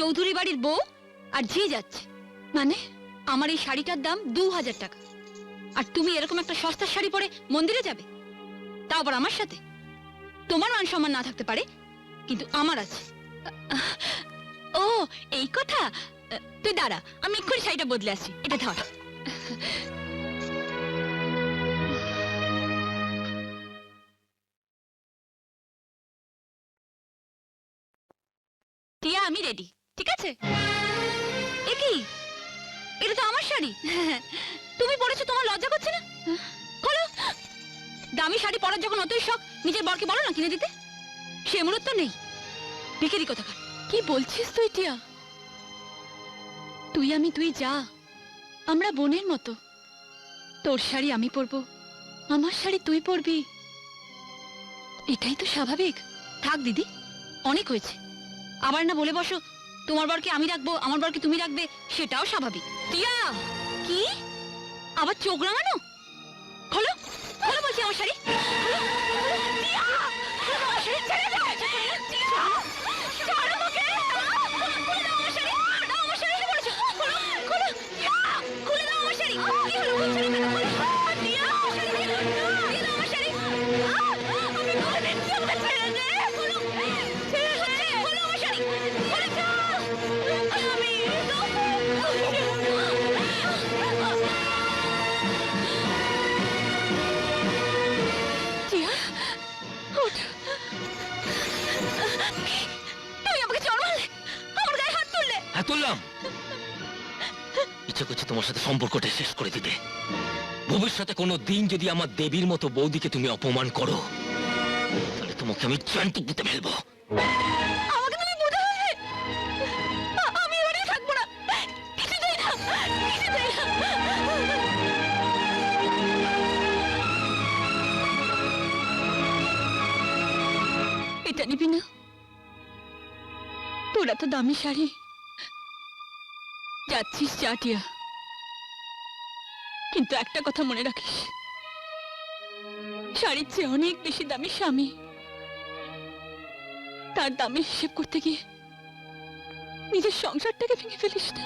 চৌধুরী বাড়ির বউ আর ঝি যাচ্ছে। মানে আমার এই শাড়িটার দাম 2000 টাকা, আর তুমি এরকম একটা সস্তার শাড়ি পরে মন্দিরে যাবে, তাও আবার আমার সাথে? তোমার মান সম্মান না থাকতে পারে, কিন্তু আমার আছে। ও এই কথা, তুই দাঁড়া, আমি এক্ষুনি শাড়িটা বদলে আসি। এটা ধর। টিয়া, আমি রেডি, ঠিক আছে? এ কি, এটা তো আমার শাড়ি। তুমি পরেছো, তোমার লজ্জা করছে না? খোলো। দামি শাড়ি পরার যখন অতই শখ, নিজের বরকে বলো না কিনে দিতে। সে মূলত তো নেই, ভিখারি কোথাকার। কি বলছিস তুই টিয়া? তুই যা, আমরা বোনের মতো। তোর শাড়ি আমি পরবো, আমার শাড়ি তুই পরবি, এটাই তো স্বাভাবিক। থাক দিদি, অনেক হয়েছে। আবার না বলে বসো তোমার বরকে আমি রাখবো, আমার বরকে তুমি রাখবে, সেটাও স্বাভাবিক। টিয়া, কি আবার চোখ রাঙানো? খোলো, খোলো বলছি আমার শাড়ি। খোলো, খোলো, টিয়া, খোলো আমার শাড়ি, ছেড়ে দাও। টিয়া, ছাড়ো আমাকে। খুলে দাও আমার শাড়ি, দাও আমার শাড়ি, এসে পড়েছো। খোলো, খোলো, টিয়া, খুলে দাও আমার শাড়ি। কি হলো, খুলছো না কেন? খোলো, টিয়া, আমার শাড়ি, দিয়ে দাও আমার শাড়ি। আমি খুলে দিচ্ছি, আমাকে ছেড়ে দে। খোলো, ছেড়ে দে, খোলো আমার শাড়ি, খুলে দাও। আমি টিয়া, ওঠ। তুমি আমাকে চড় মারলে, আমার গায়ে হাত তুললে। হ্যাঁ, তুললাম। ইচ্ছে করছে তোমার সাথে সম্পর্কটা শেষ করে দিতে। ভবিষ্যতে কোনো দিন যদি আমার দেবীর মতো বৌদিকে তুমি অপমান করো, তাহলে তোমাকে আমি জ্যান্ত পুঁতে ফেলবো। আমাকে তুমি বোঝাবে, আমি এবারে থাকবো না, কিছুতেই না, কিছুতেই না। এটা নিবি না? তোর এত দামি শাড়ি। যাচ্ছিস যা টিয়া, কিন্তু একটা কথা মনে রাখিস, শাড়ির চেয়ে অনেক বেশি দামি স্বামী। তার দামের হিসেব করতে গিয়ে নিজের সংসারটাকে ভেঙে ফেলিস না।